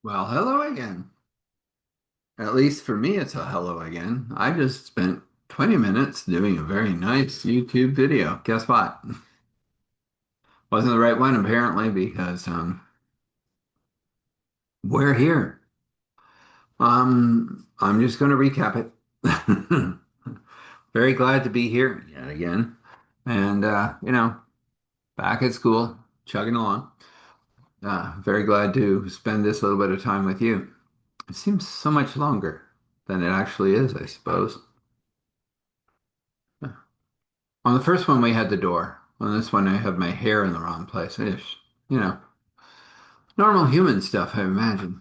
Well, hello again. At least for me, it's a hello again. I just spent 20 minutes doing a very nice YouTube video. Guess what? Wasn't the right one, apparently, because we're here. I'm just going to recap it. Very glad to be here yet again. And, back at school, chugging along. Very glad to spend this little bit of time with you. It seems so much longer than it actually is, I suppose. On the first one, we had the door. On this one, I have my hair in the wrong place. Ish. You know, normal human stuff, I imagine.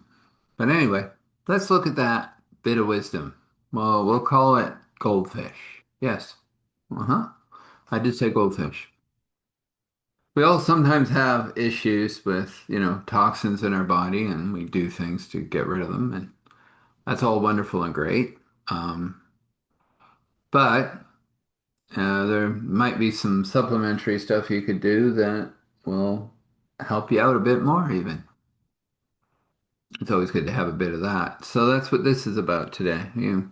But anyway, let's look at that bit of wisdom. Well, we'll call it goldfish. Yes. Uh-huh. I did say goldfish. We all sometimes have issues with, toxins in our body, and we do things to get rid of them, and that's all wonderful and great. Um, but there might be some supplementary stuff you could do that will help you out a bit more, even. It's always good to have a bit of that. So that's what this is about today. You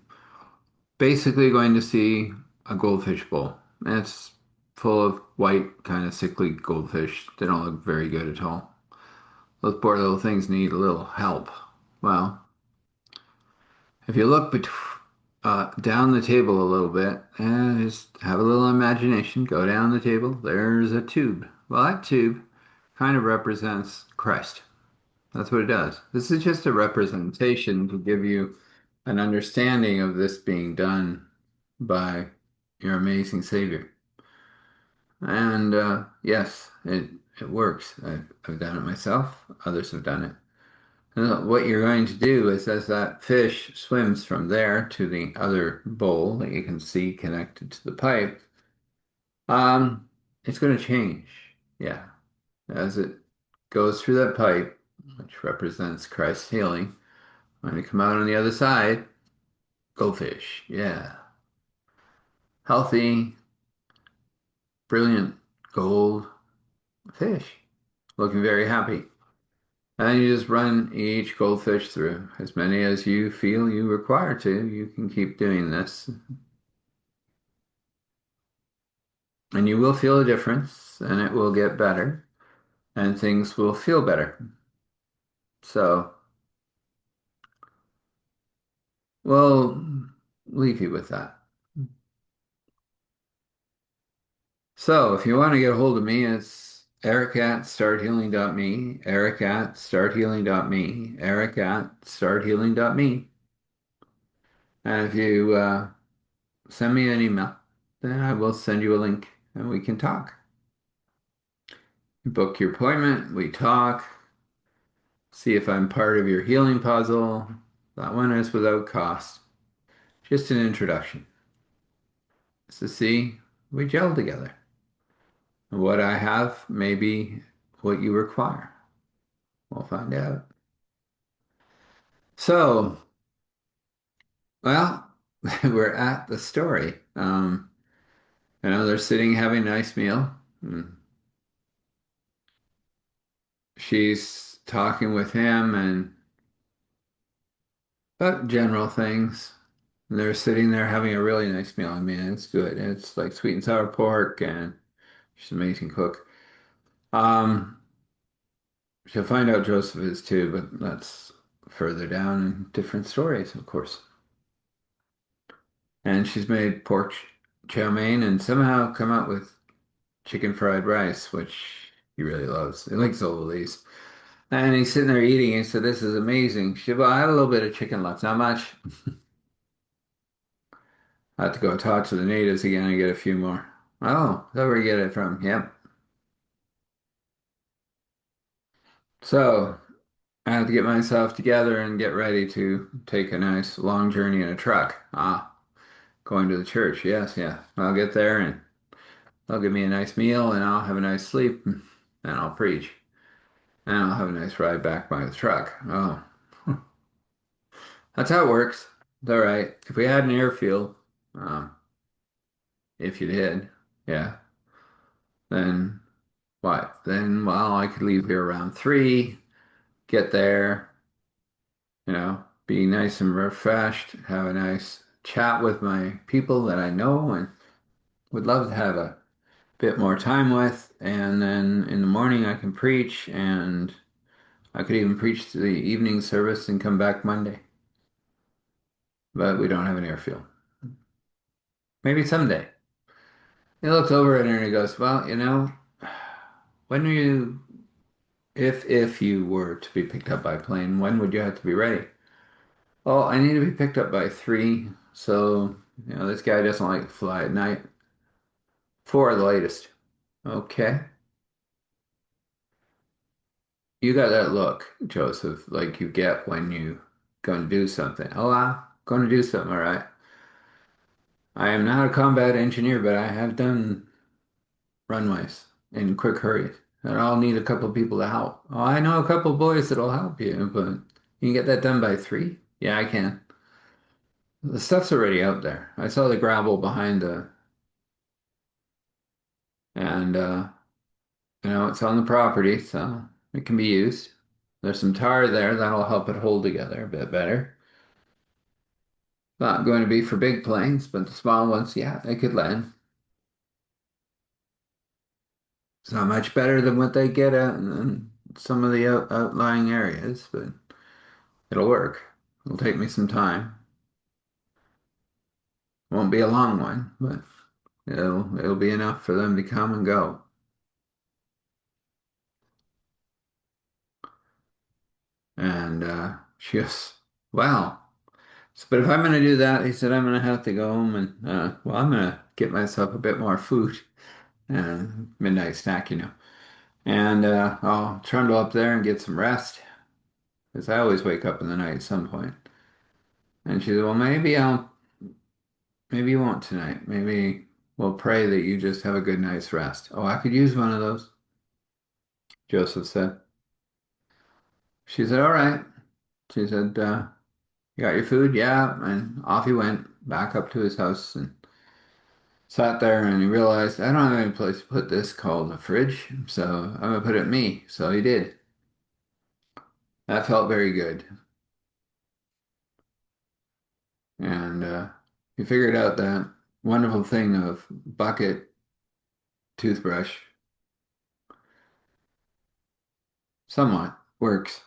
basically going to see a goldfish bowl. And it's full of white, kind of sickly goldfish. They don't look very good at all. Those poor little things need a little help. Well, if you look down the table a little bit and just have a little imagination, go down the table, there's a tube. Well, that tube kind of represents Christ. That's what it does. This is just a representation to give you an understanding of this being done by your amazing Savior. And yes, it works. I've done it myself. Others have done it. What you're going to do is as that fish swims from there to the other bowl that you can see connected to the pipe, um, it's going to change. Yeah. As it goes through that pipe, which represents Christ's healing, when you come out on the other side, goldfish. Yeah. Healthy, brilliant gold fish. Looking very happy. And you just run each goldfish through as many as you feel you require to. You can keep doing this. And you will feel a difference, and it will get better, and things will feel better. So we'll leave you with that. So if you want to get a hold of me, it's Eric at starthealing.me, Eric at starthealing.me, Eric at starthealing.me. And if you send me an email, then I will send you a link and we can talk. Book your appointment, we talk, see if I'm part of your healing puzzle. That one is without cost. Just an introduction. So see, we gel together. What I have may be what you require. We'll find out. So, well, we're at the story. They're sitting having a nice meal. Mm. She's talking with him and about general things. And they're sitting there having a really nice meal. I mean, it's good. It's like sweet and sour pork, and she's an amazing cook. Um, she'll find out Joseph is too, but that's further down in different stories, of course. And she's made pork chow mein and somehow come up with chicken fried rice, which he really loves. He likes all of these. And he's sitting there eating. He said, "This is amazing." She, well, I had a little bit of chicken left, not much. I have to go talk to the natives again and get a few more. Oh, is that where you get it from? Yep. So I have to get myself together and get ready to take a nice long journey in a truck. Ah, going to the church. Yes, yeah. I'll get there and they'll give me a nice meal and I'll have a nice sleep and I'll preach. And I'll have a nice ride back by the truck. Oh, that's how it works. It's all right. If we had an airfield, um, if you did, yeah, then what? Then, well, I could leave here around 3, get there. be nice and refreshed, have a nice chat with my people that I know and would love to have a bit more time with. And then in the morning I can preach, and I could even preach the evening service and come back Monday. But we don't have an airfield. Maybe someday. He looks over at her and he goes, "Well, when are you, if you were to be picked up by a plane, when would you have to be ready?" "Oh, I need to be picked up by 3. So, this guy doesn't like to fly at night. 4 at the latest." "Okay." You got that look, Joseph, like you get when you going to do something. "Oh, I'm going to do something, all right. I am not a combat engineer, but I have done runways in quick hurries. And I'll need a couple of people to help." "Oh, I know a couple of boys that'll help you, but you can get that done by 3?" "Yeah, I can." The stuff's already out there. I saw the gravel behind and it's on the property, so it can be used. There's some tar there that'll help it hold together a bit better. Not going to be for big planes, but the small ones, yeah, they could land. It's not much better than what they get at in some of the outlying areas, but it'll work. It'll take me some time. Won't be a long one, but it'll be enough for them to come and go. And she goes, "Wow." So, but if I'm going to do that, he said, "I'm going to have to go home and, well, I'm going to get myself a bit more food, midnight snack. And I'll trundle up there and get some rest because I always wake up in the night at some point." And she said, "Well, maybe you won't tonight. Maybe we'll pray that you just have a good night's rest." "Oh, I could use one of those," Joseph said. She said, "All right." She said, "You got your food?" "Yeah." And off he went back up to his house and sat there, and he realized, "I don't have any place to put this called a fridge, so I'm gonna put it in me." So he did. That felt very good. And he figured out that wonderful thing of bucket toothbrush somewhat works.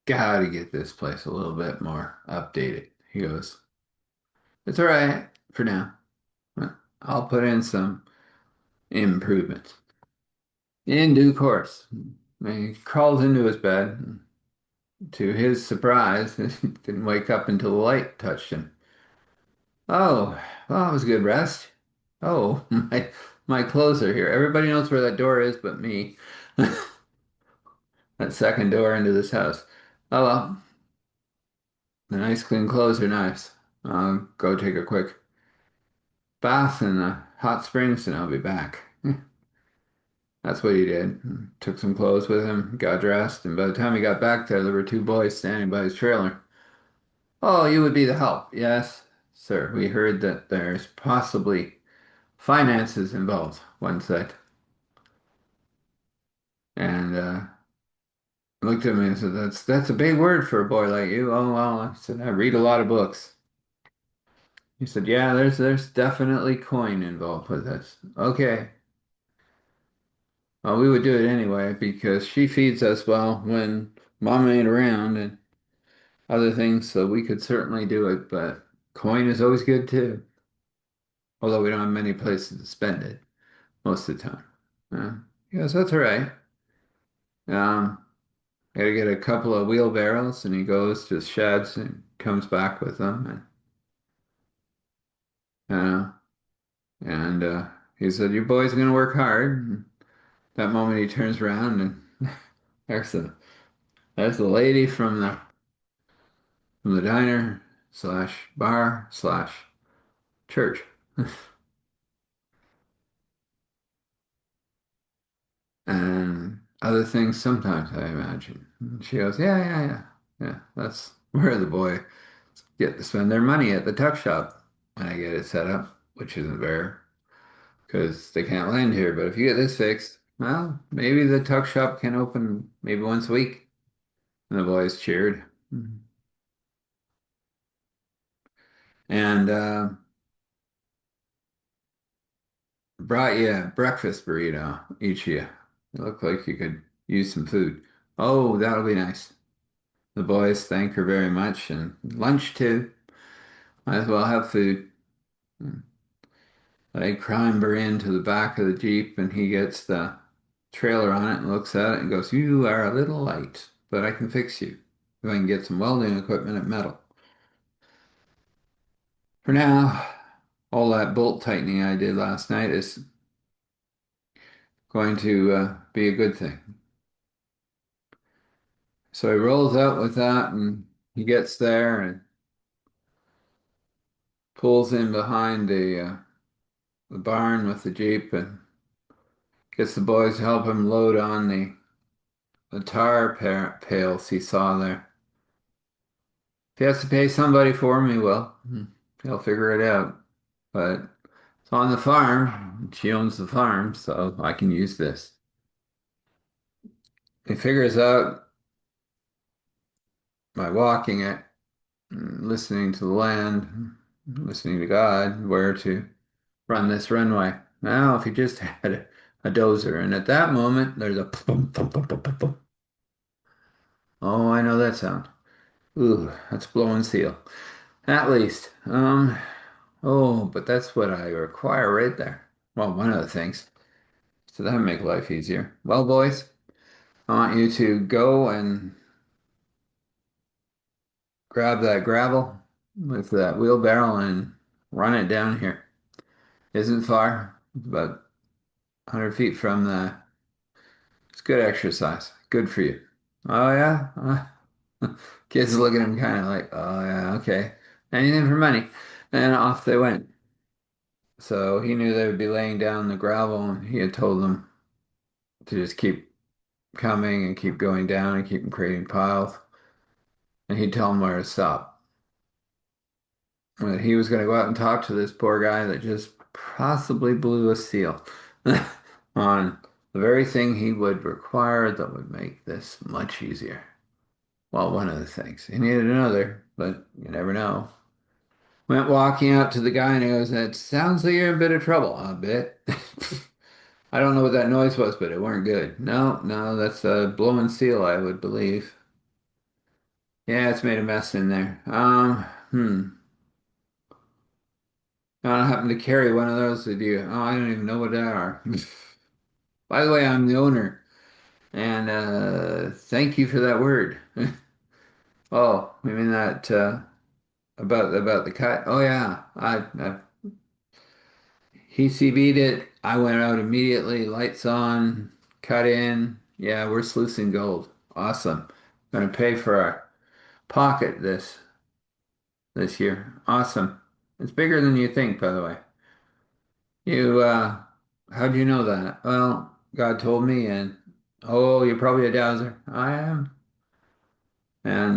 Gotta get this place a little bit more updated. He goes, "It's all right for now. I'll put in some improvements in due course." And he crawls into his bed. To his surprise, he didn't wake up until the light touched him. "Oh, well, that was a good rest. Oh, my clothes are here. Everybody knows where that door is but me." That second door into this house. "Oh well, the nice clean clothes are nice. I'll go take a quick bath in the hot springs and I'll be back." That's what he did. Took some clothes with him, got dressed, and by the time he got back there were 2 boys standing by his trailer. "Oh, you would be the help." "Yes, sir. We heard that there's possibly finances involved," one said. And looked at me and said, "That's a big word for a boy like you." "Oh, well," I said, "I read a lot of books." He said, "Yeah, there's definitely coin involved with this." "Okay." Well, we would do it anyway because she feeds us well when mom ain't around and other things, so we could certainly do it, but coin is always good too. Although we don't have many places to spend it most of the time. Uh, yes, that's all right. Um, Gotta get a couple of wheelbarrows, and he goes to the sheds and comes back with them, and he said, "Your boys are gonna work hard." And that moment, he turns around, and there's the lady from the diner slash bar slash church, and other things sometimes, I imagine. And she goes, "Yeah, yeah, yeah, yeah. That's where the boys get to spend their money at the tuck shop when I get it set up, which isn't fair because they can't land here. But if you get this fixed, well, maybe the tuck shop can open maybe once a week." And the boys cheered. and brought you a breakfast burrito, each of you. It looked like you could use some food. Oh, that'll be nice. The boys thank her very much, and lunch too. Might as well have food. I climber into the back of the Jeep, and he gets the trailer on it and looks at it and goes, "You are a little light, but I can fix you if I can get some welding equipment and metal." For now, all that bolt tightening I did last night is going to be a good thing. So he rolls out with that, and he gets there and pulls in behind the barn with the Jeep and gets the boys to help him load on the tar pails he saw there. If he has to pay somebody for him, he will. He'll figure it out. But it's on the farm. She owns the farm, so I can use this. He figures out by walking it, listening to the land, listening to God, where to run this runway. Now, if he just had a dozer, and at that moment, there's a boom, boom, boom, boom, boom, boom. Oh, I know that sound. Ooh, that's blowing steel. At least. Oh, but that's what I require right there. Well, one of the things. So that'll make life easier. Well, boys, I want you to go and grab that gravel with that wheelbarrow and run it down here. Isn't far, it's about 100 feet from the. It's good exercise. Good for you. Oh, yeah? Kids look at him kind of like, oh, yeah, okay. Anything for money. And off they went. So he knew they would be laying down the gravel, and he had told them to just keep coming and keep going down and keep creating piles. And he'd tell them where to stop. But he was going to go out and talk to this poor guy that just possibly blew a seal on the very thing he would require that would make this much easier. Well, one of the things. He needed another, but you never know. Went walking out to the guy and he goes, "That sounds like you're in a bit of trouble." A bit. I don't know what that noise was, but it weren't good. No, no, that's a blowing seal, I would believe. Yeah, it's made a mess in there. I don't happen to carry one of those with you. Oh, I don't even know what they are. By the way, I'm the owner, and thank you for that word. Oh, you mean that about the cut? Oh yeah, I he CB'd it. I went out immediately, lights on, cut in. Yeah, we're sluicing gold. Awesome. Gonna pay for our pocket this year. Awesome. It's bigger than you think, by the way. You how'd you know that? Well, God told me, and oh, you're probably a dowser. I am. And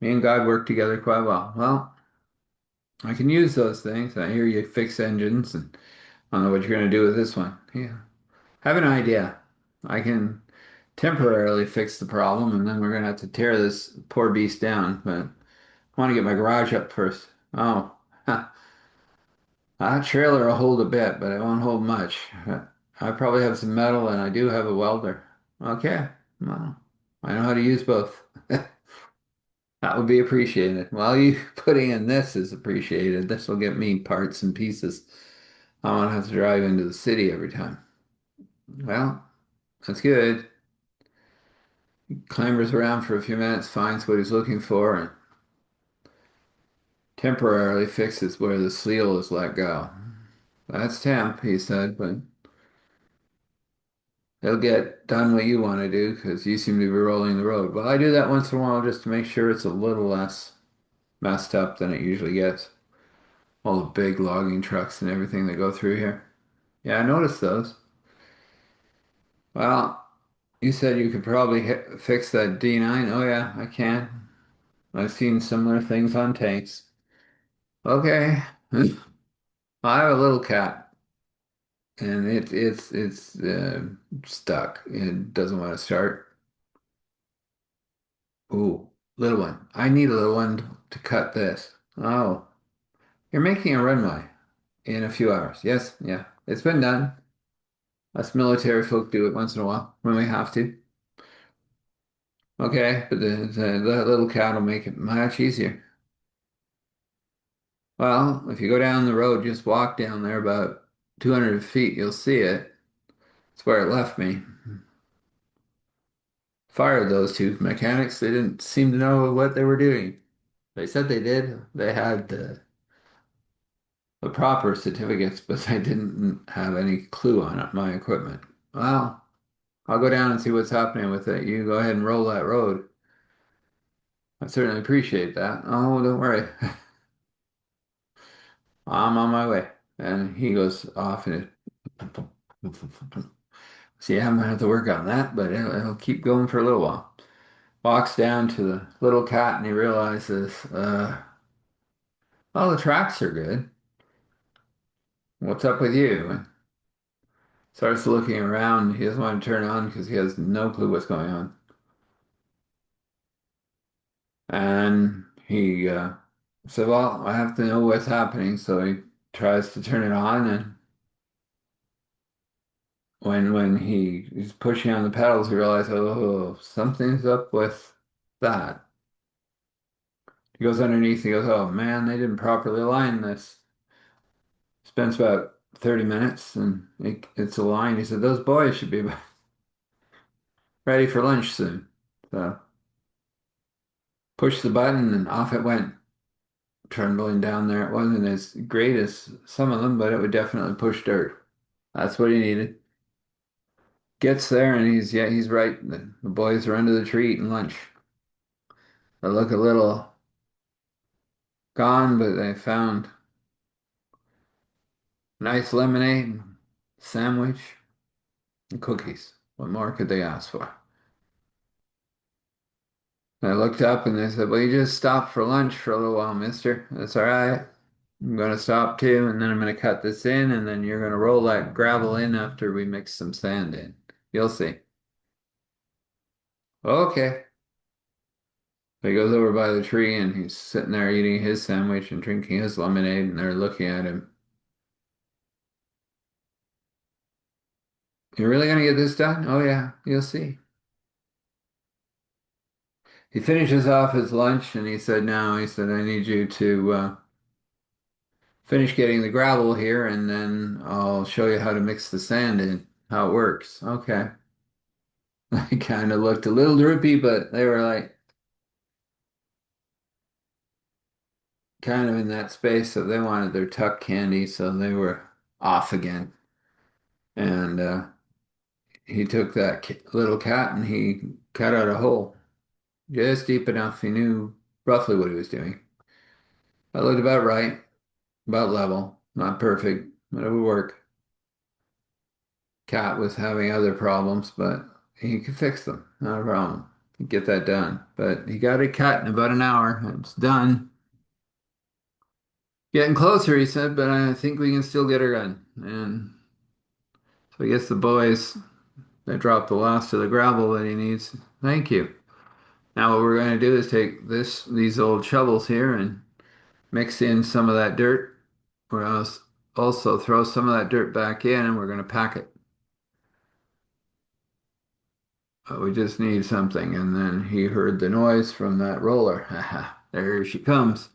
me and God work together quite well. Well, I can use those things. I hear you fix engines, and I don't know what you're going to do with this one. Yeah. Have an idea. I can temporarily fix the problem, and then we're going to have to tear this poor beast down. But I want to get my garage up first. Oh, that trailer will hold a bit, but it won't hold much. I probably have some metal, and I do have a welder. Okay, well, I know how to use both. That would be appreciated. Well, you putting in this is appreciated. This will get me parts and pieces. I won't have to drive into the city every time. Well, that's good. Clambers around for a few minutes, finds what he's looking for, and temporarily fixes where the seal is let go. That's temp, he said, but he'll get done what you want to do because you seem to be rolling the road. Well, I do that once in a while just to make sure it's a little less messed up than it usually gets. All the big logging trucks and everything that go through here. Yeah, I noticed those. Well, you said you could probably fix that D9. Oh yeah, I can. I've seen similar things on tanks. Okay. I have a little cat, and it's stuck. It doesn't want to start. Ooh, little one. I need a little one to cut this. Oh. You're making a runway in a few hours. Yes, yeah. It's been done. Us military folk do it once in a while when we have to. Okay, but the little cat will make it much easier. Well, if you go down the road, just walk down there about 200 feet, you'll see it. It's where it left me. Fired those two mechanics. They didn't seem to know what they were doing. They said they did. They had the proper certificates, but they didn't have any clue on it, my equipment. Well, I'll go down and see what's happening with it. You go ahead and roll that road. I certainly appreciate that. Oh, don't worry. I'm on my way. And he goes off and see, I'm gonna have to work on that, but it'll keep going for a little while. Walks down to the little cat and he realizes, oh, the tracks are good. What's up with you? And starts looking around. He doesn't want to turn on because he has no clue what's going on. And he said, well, I have to know what's happening. So he tries to turn it on. And when he's pushing on the pedals, he realizes, oh, something's up with that. He goes underneath. He goes, oh man, they didn't properly align this. Spends about 30 minutes and it's aligned. He said, those boys should be ready for lunch soon. So push the button and off it went, trundling down there. It wasn't as great as some of them, but it would definitely push dirt. That's what he needed. Gets there and yeah, he's right. The boys are under the tree eating lunch. They look a little gone, but they found nice lemonade, sandwich, and cookies. What more could they ask for? I looked up and they said, well, you just stopped for lunch for a little while, mister. That's all right. I'm going to stop too, and then I'm going to cut this in, and then you're going to roll that gravel in after we mix some sand in. You'll see. Okay. He goes over by the tree and he's sitting there eating his sandwich and drinking his lemonade, and they're looking at him. You're really going to get this done? Oh, yeah, you'll see. He finishes off his lunch and he said, no, he said, I need you to finish getting the gravel here, and then I'll show you how to mix the sand in, how it works. Okay. I kind of looked a little droopy, but they were like kind of in that space, so they wanted their tuck candy, so they were off again. And he took that little cat and he cut out a hole just deep enough. He knew roughly what he was doing. That looked about right, about level, not perfect, but it would work. Cat was having other problems, but he could fix them. Not a problem. He'd get that done. But he got it cut in about an hour. It's done. Getting closer, he said, but I think we can still get her done. And so I guess the boys, they dropped the last of the gravel that he needs. Thank you. Now what we're going to do is take these old shovels here and mix in some of that dirt. We're going to also throw some of that dirt back in and we're going to pack it. We just need something. And then he heard the noise from that roller. Haha, there she comes.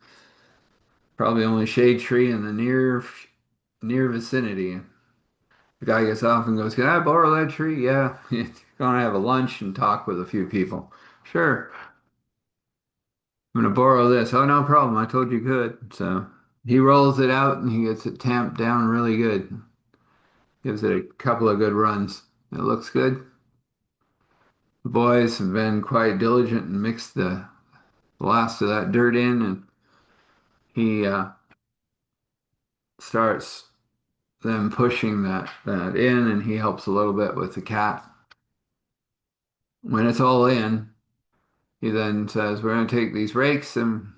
Probably only shade tree in the near vicinity. The guy gets off and goes, can I borrow that tree? Yeah. Gonna have a lunch and talk with a few people. Sure. I'm gonna borrow this. Oh, no problem. I told you could. So he rolls it out and he gets it tamped down really good. Gives it a couple of good runs. It looks good. The boys have been quite diligent and mixed the last of that dirt in, and he starts them pushing that in, and he helps a little bit with the cat. When it's all in, he then says, we're going to take these rakes and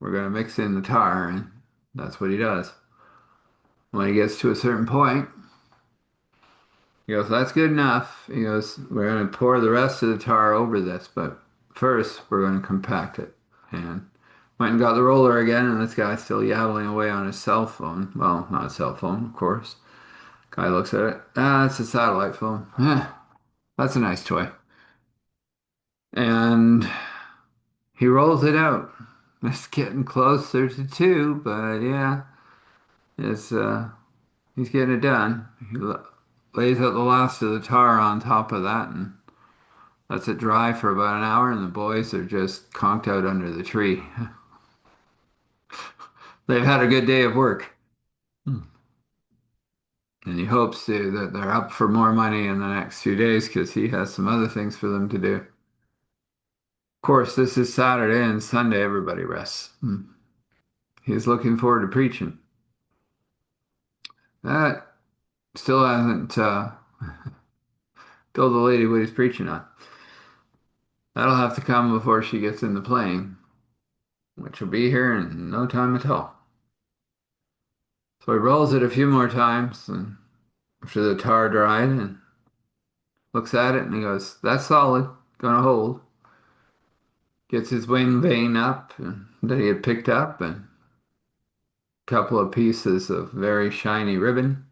we're going to mix in the tar, and that's what he does. When he gets to a certain point, he goes, that's good enough. He goes, we're going to pour the rest of the tar over this, but first we're going to compact it. And Went and got the roller again, and this guy's still yabbling away on his cell phone. Well, not a cell phone, of course. Guy looks at it. Ah, it's a satellite phone. That's a nice toy. And he rolls it out. It's getting closer to two, but yeah, it's he's getting it done. Lays out the last of the tar on top of that and lets it dry for about an hour, and the boys are just conked out under the tree. They've had a good day of work. Hmm. And he hopes that they're up for more money in the next few days because he has some other things for them to do. Of course, this is Saturday and Sunday, everybody rests. He's looking forward to preaching. That still hasn't told the lady what he's preaching on. That'll have to come before she gets in the plane, which will be here in no time at all. So he rolls it a few more times and after the tar dried and looks at it and he goes, "That's solid, gonna hold." Gets his wing vane up that he had picked up and a couple of pieces of very shiny ribbon.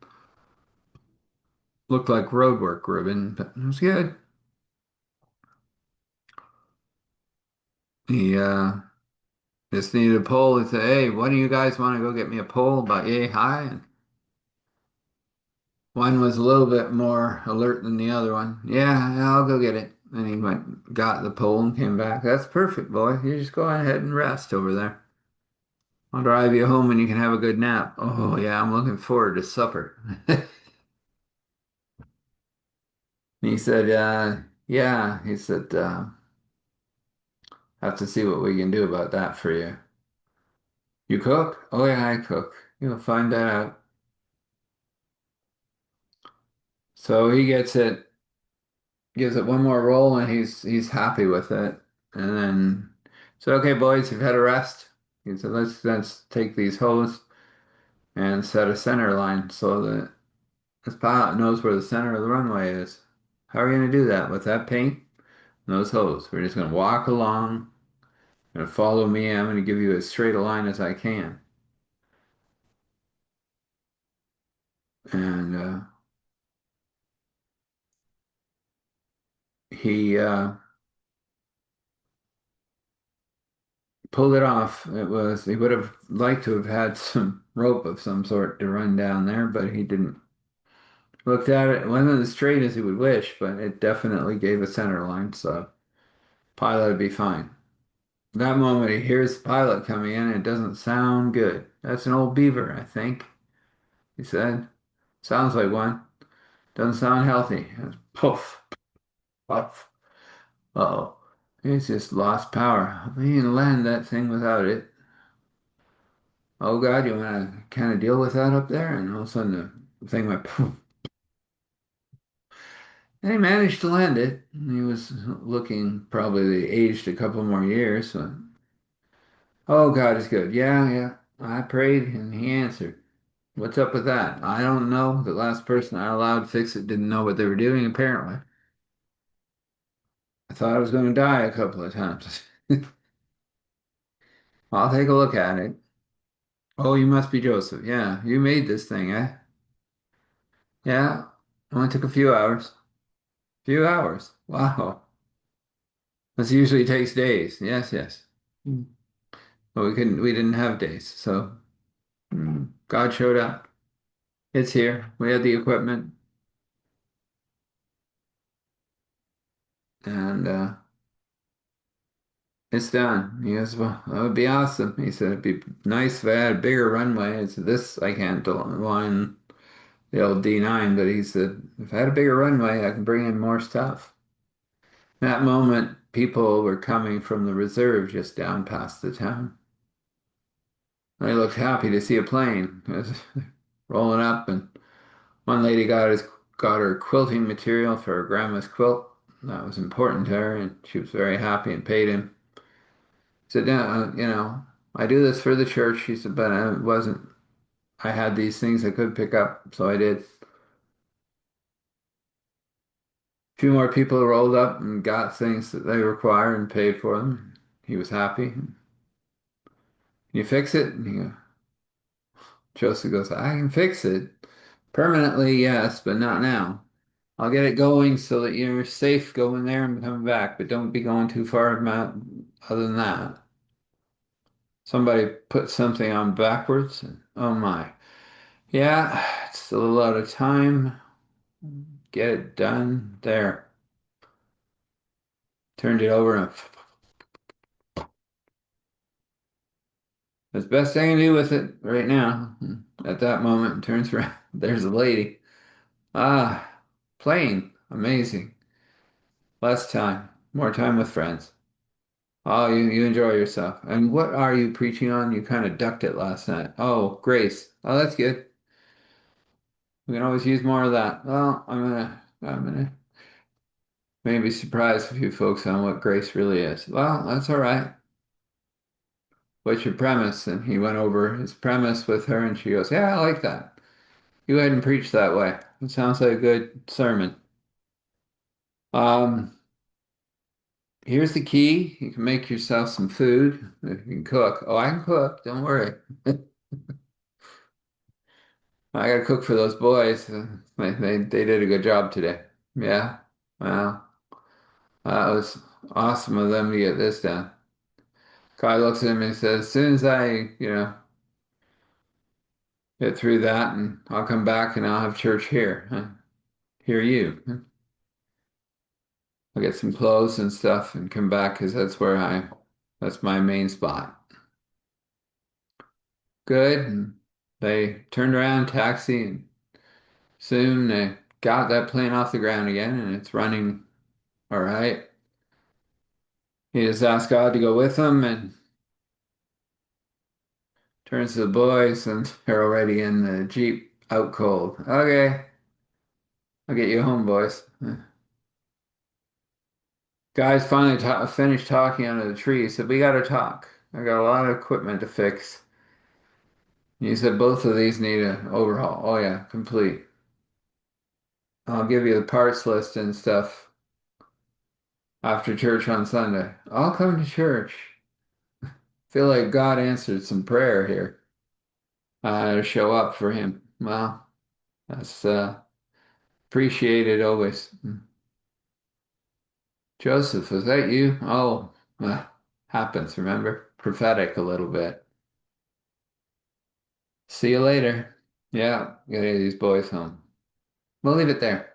Looked like roadwork ribbon, but it was good. He just needed a pole. He said, "Hey, one of you guys want to go get me a pole about yay high?" And one was a little bit more alert than the other one. Yeah, I'll go get it. And he went, got the pole and came back. "That's perfect, boy. You just go ahead and rest over there. I'll drive you home and you can have a good nap." "Oh, yeah, I'm looking forward to supper." He said, yeah, he said, have to see what we can do about that for you. "You cook?" "Oh, yeah, I cook." "You'll find that out." So he gets it, gives it one more roll and he's happy with it. And then said, "Okay, boys, you've had a rest." He said, let's take these hose and set a center line so that this pilot knows where the center of the runway is." "How are we going to do that?" "With that paint and those hose. We're just going to walk along, going to follow me. I'm going to give you as straight a line as I can." And he pulled it off. He would have liked to have had some rope of some sort to run down there, but he didn't. Looked at it, it wasn't as straight as he would wish, but it definitely gave a center line, so pilot would be fine. That moment he hears the pilot coming in, it doesn't sound good. "That's an old beaver, I think," he said. "Sounds like one. Doesn't sound healthy." And poof, puff. Uh-oh. He's just lost power. We can land that thing without it. "Oh God, you want to kind of deal with that up there?" And all of a sudden the thing went poof. And he managed to land it. He was looking probably aged a couple more years. So, "Oh, God is good." "Yeah, yeah. I prayed and he answered." "What's up with that?" "I don't know. The last person I allowed fix it didn't know what they were doing, apparently. I thought I was going to die a couple of times." "I'll take a look at it." "Oh, you must be Joseph. Yeah, you made this thing, eh?" "Yeah, only took a few hours." "Few hours? Wow. This usually takes days." "Yes, yes." Mm. But we didn't have days, so God showed up. It's here. We had the equipment, and it's done. He goes, "Well, that would be awesome." He said, "It'd be nice if I had a bigger runway." I said, "This I can't do on the old D9," but he said, "If I had a bigger runway, I can bring in more stuff." That moment, people were coming from the reserve just down past the town. They looked happy to see a plane. It was rolling up, and one lady got her quilting material for her grandma's quilt. That was important to her, and she was very happy and paid him. Said, "Yeah, I do this for the church." She said, "But I wasn't. I had these things I could pick up, so I did." A few more people rolled up and got things that they required and paid for them. He was happy. Can you fix it? And Joseph goes, I can fix it. Permanently, yes, but not now. I'll get it going so that you're safe going there and coming back, but don't be going too far other than that. Somebody put something on backwards. Oh my. Yeah, it's still a lot of time. Get it done. There. Turned it over and that's the best I can do with it right now. At that moment, turns around. There's a lady. Ah, playing. Amazing. Less time. More time with friends. Oh, you enjoy yourself. And what are you preaching on? You kind of ducked it last night. Oh, grace. Oh, that's good. We can always use more of that. Well, I'm gonna maybe surprise a few folks on what grace really is. Well, that's all right. What's your premise? And he went over his premise with her, and she goes, "Yeah, I like that. You go ahead and preach that way. It sounds like a good sermon." Um, Here's the key. You can make yourself some food. You can cook. Oh, I can cook. Don't worry. I gotta cook for those boys. They did a good job today. Yeah. Well, that was awesome of them to get this done. Kai looks at him and says, as soon as get through that and I'll come back and I'll have church here. Hear you. I'll get some clothes and stuff and come back because that's my main spot. Good. And they turned around, taxi, and soon they got that plane off the ground again and it's running all right. He just asked God to go with him and turns to the boys and they're already in the Jeep out cold. Okay, I'll get you home, boys. Guys finally ta finished talking under the tree. He said, we got to talk. I got a lot of equipment to fix. He said, both of these need an overhaul. Oh, yeah, complete. I'll give you the parts list and stuff after church on Sunday. I'll come to church. Feel like God answered some prayer here to show up for him. Well, that's appreciated always. Joseph, was that you? Oh, happens, remember? Prophetic a little bit. See you later. Yeah, get these boys home. We'll leave it there.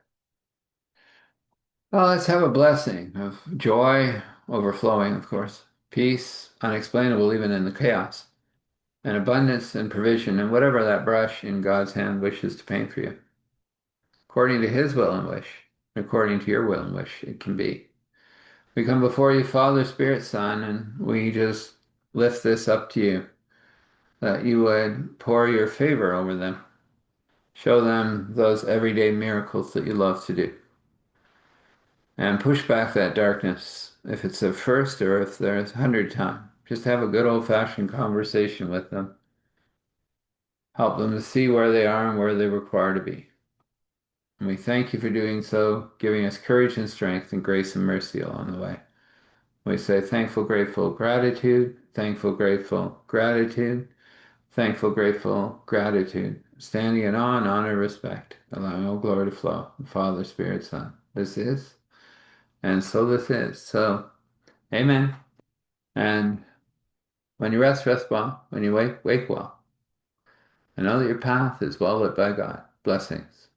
Well, let's have a blessing of joy overflowing, of course, peace, unexplainable even in the chaos, and abundance and provision, and whatever that brush in God's hand wishes to paint for you, according to his will and wish, according to your will and wish, it can be. We come before you, Father, Spirit, Son, and we just lift this up to you, that you would pour your favor over them. Show them those everyday miracles that you love to do. And push back that darkness, if it's the first or if there's 100 times. Just have a good old-fashioned conversation with them. Help them to see where they are and where they require to be. And we thank you for doing so, giving us courage and strength and grace and mercy along the way. We say thankful, grateful, gratitude, thankful, grateful, gratitude, thankful, grateful, gratitude, standing in awe and honor, respect, allowing all glory to flow. Father, Spirit, Son. This is, and so this is. So, amen. And when you rest, rest well. When you wake, wake well. And know that your path is well lit by God. Blessings.